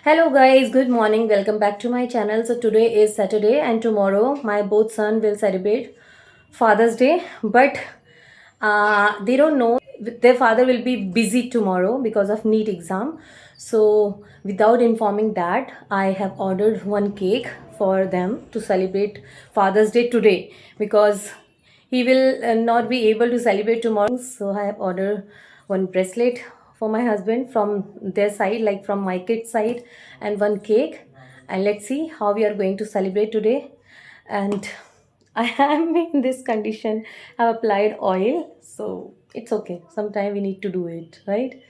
Hello guys, good morning. Welcome back to my channel. So today is Saturday and tomorrow my both son will celebrate Father's Day, but they don't know their father will be busy tomorrow because of NEET exam. So without informing that, I have ordered one cake for them to celebrate Father's Day today because he will not be able to celebrate tomorrow. So I have ordered one bracelet for my husband from their side, like from my kid's side, and one cake. And let's see how we are going to celebrate today. And I am in this condition. I've applied oil, so it's okay. Sometime we need to do it, right?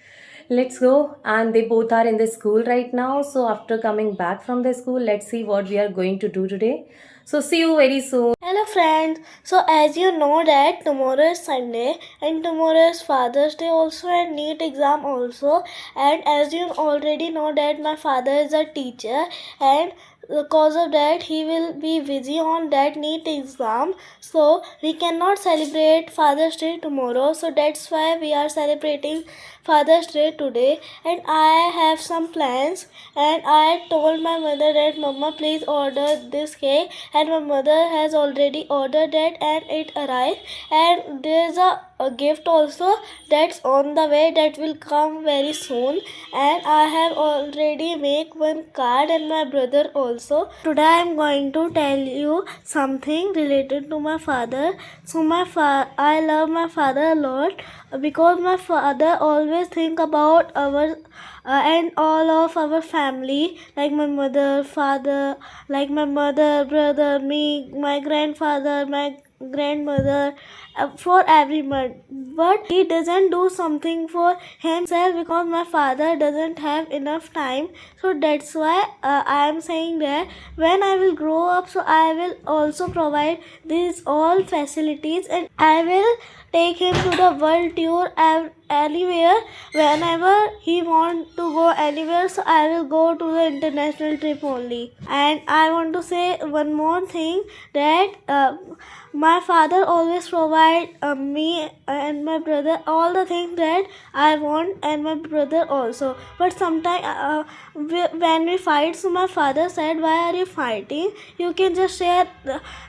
Let's go. And they both are in the school right now. So after coming back from the school, let's see what we are going to do today. So see you very soon. Hello friends. So as you know that tomorrow is Sunday and tomorrow is Father's Day also and NEET exam also, and as you already know that my father is a teacher and because of that he will be busy on that NEET exam, so we cannot celebrate Father's Day tomorrow, so that's why we are celebrating Father's Day today. And I have some plans, and I told my mother that Mama please order this cake, and my mother has already ordered that and it arrived, and there's a gift also that's on the way that will come very soon, and I have already make one card and my brother also. Today I am going to tell you something related to my father. So I love my father a lot because my father always think about our and all of our family, like my mother, father, like my mother, brother, me, my grandfather, my grandmother, for everyone. But he doesn't do something for himself because my father doesn't have enough time. So that's why I am saying that when I will grow up, so I will also provide these all facilities, and I will take him to the world tour anywhere whenever he want to go anywhere, so I will go to the international trip only. And I want to say one more thing, that my father always provide me and my brother all the things that I want, and my brother also. But sometimes when we fight, so my father said, why are you fighting, you can just share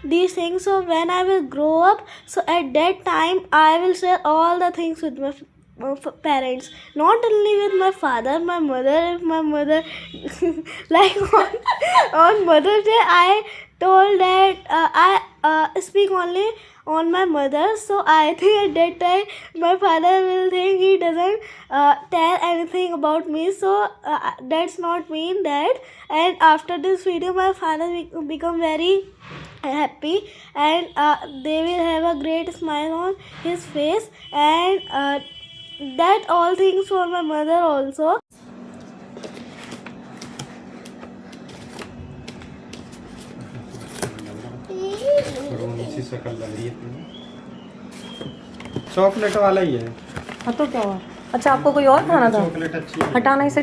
these things. So when I will grow up, so at that time I will share all the things with my parents, not only with my father, my mother. If my mother like on Mother's Day, I told that I speak only on my mother, so I think at that time my father will think he doesn't tell anything about me, so that's not mean that. And after this video my father become very happy, and they will have a great smile on his face, and that all things for my mother also. रोनी सी शक्ल लग रही है तुम्हें। Chocolate वाला ही है। हाँ तो क्या हुआ? अच्छा आपको कोई और खाना था? चॉकलेट अच्छी है। हटाना इसे।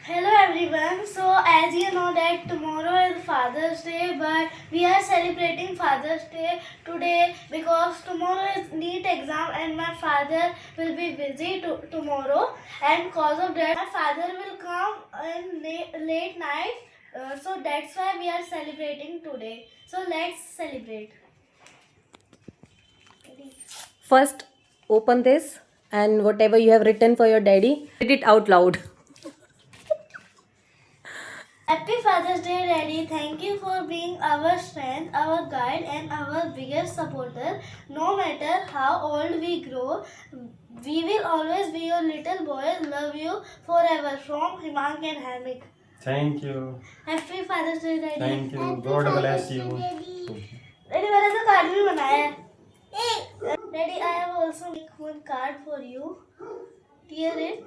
Hello everyone. So as you know that tomorrow is Father's Day, but we are celebrating Father's Day today because tomorrow is NEET exam and my father will be busy tomorrow, and cause of that my father will come in late night. So that's why we are celebrating today. So let's celebrate. First, open this and whatever you have written for your daddy, read it out loud. Happy Father's Day, Daddy. Thank you for being our strength, our guide, and our biggest supporter. No matter how old we grow, we will always be your little boys. Love you forever. From Himank and Hamik. Thank you. Happy Father's Day, Daddy. Thank you. God bless you. Daddy, मैंने तो card भी बनाया है. Daddy, I have also made one card for you. Tear it.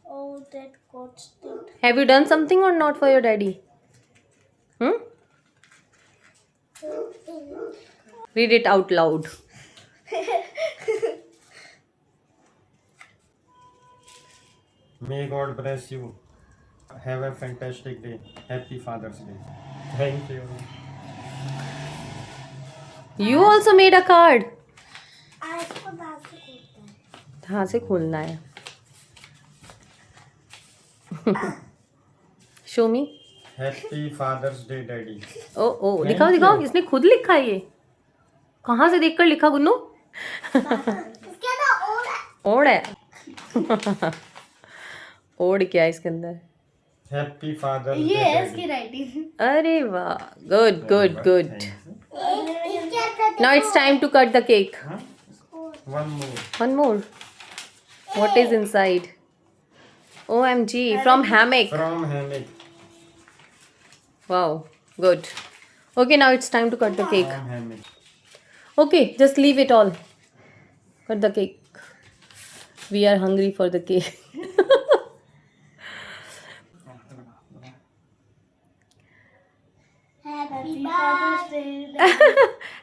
Oh, that got stuck. Have you done something or not for your daddy? Hmm? Read it out loud. May God bless you. Have a fantastic day. Happy Father's Day. Thank you. You also made a card. I forgot हाँ से खोलना है. Show me. Happy father's day daddy. ओ ओ Thank दिखाओ दिखाओ, you. इसने खुद लिखा है ये. कहाँ से देखकर लिखा गुन्नू? ओड है. ओड क्या है इसके अंदर? हैप्पी फादर्स ये डे है डैडी. इसकी राइटिंग. अरे वाह, good good good. Now it's time to cut the cake. One more. One more. What is inside? OMG, from hammock. From hammock. Wow, good. Okay, now it's time to cut the cake. From hammock. Okay, just leave it all. Cut the cake. We are hungry for the cake. Happy Father's Day.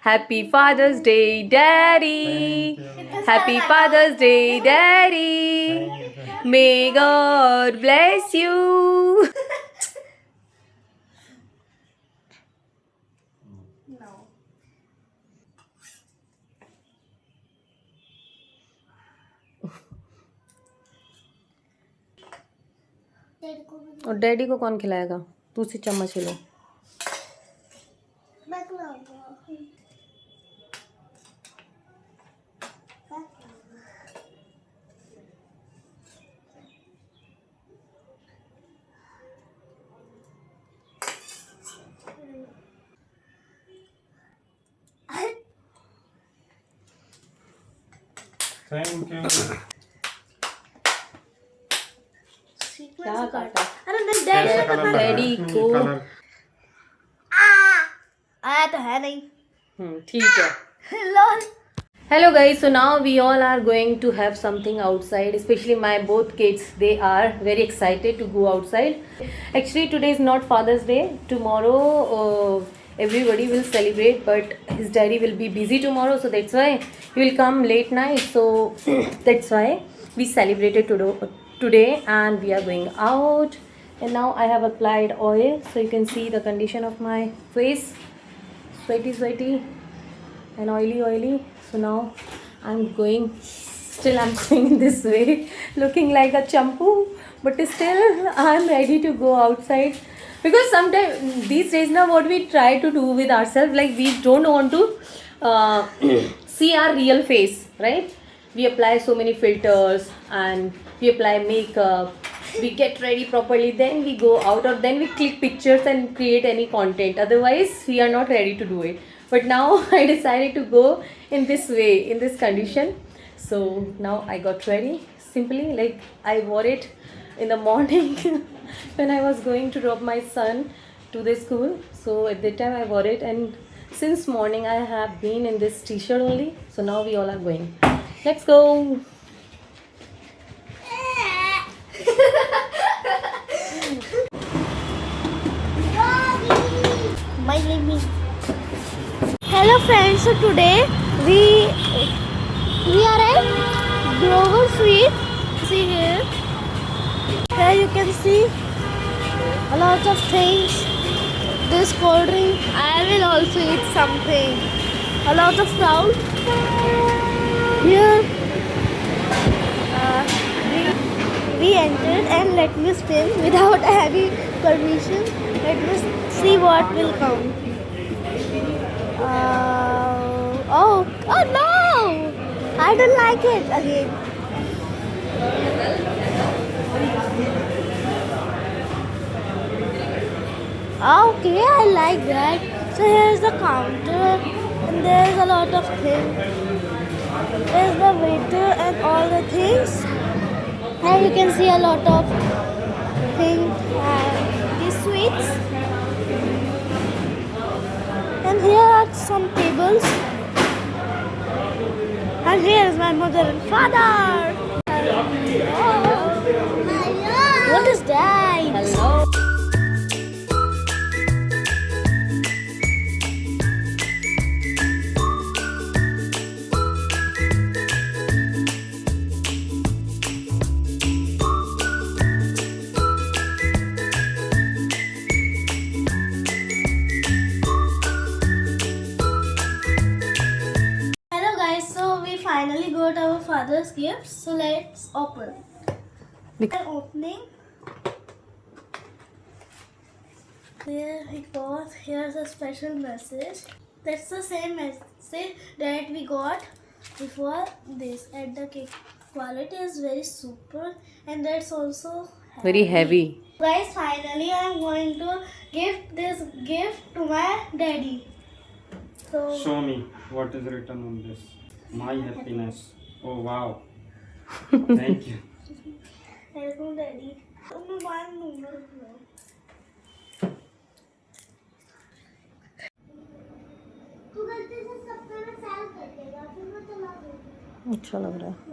Happy Father's Day, Daddy. Thank you. Happy Father's Day, Daddy. Thank you. May God bless you. No. और daddy को कौन खिलाएगा? दूसरी चम्मच ले लो. Thank you. क्या काटा? अरे नहीं कैसा कलर लगा? डैडी को. कलर. आया तो है नहीं. ठीक है. Lol. Hello guys, so now we all are going to have something outside, especially my both kids. They are very excited to go outside. Actually today is not Father's Day. Tomorrow everybody will celebrate, but his daddy will be busy tomorrow, so that's why he will come late night. So that's why we celebrated today and we are going out. And now I have applied oil, so you can see the condition of my face. Sweaty and oily. So now I'm going in this way, looking like a champu, but still I'm ready to go outside, because sometimes these days now what we try to do with ourselves, like we don't want to see our real face, right? We apply so many filters and we apply makeup, we get ready properly, then we go out, or then we click pictures and create any content. Otherwise we are not ready to do it. But now I decided to go in this way, in this condition. So now I got ready. Simply, like I wore it in the morning when I was going to drop my son to the school. So at that time I wore it, and since morning I have been in this t-shirt only. So now we all are going. Let's go. My name is. Hello friends, so today we are at Grover Sweet. See here. Here you can see a lot of things. This cold drink. I will also eat something. A lot of crowd. Here we entered, and let me spin without any permission. Let me see what will come. Oh no! I don't like it again. Okay, I like that. So here's the counter, and there's a lot of things. There's the waiter and all the things. And you can see a lot of things and these sweets. And here are some tables. And here is my mother and father. Hello. What is that? Hello. Hello guys, so we finally go got our father's gifts. So let's open. I'm opening. Here's a special message. That's the same message that we got before this. And the cake quality is very super, and that's also Very heavy. Guys, finally I'm going to give this gift to my daddy. So Show me what is written on this. My happiness. Oh wow. Thank you. welcome daddy. मैं मान लूँगा तू गलती से सबका ना cell कर देगा फिर मैं चला दूँगा अच्छा लग रहा है.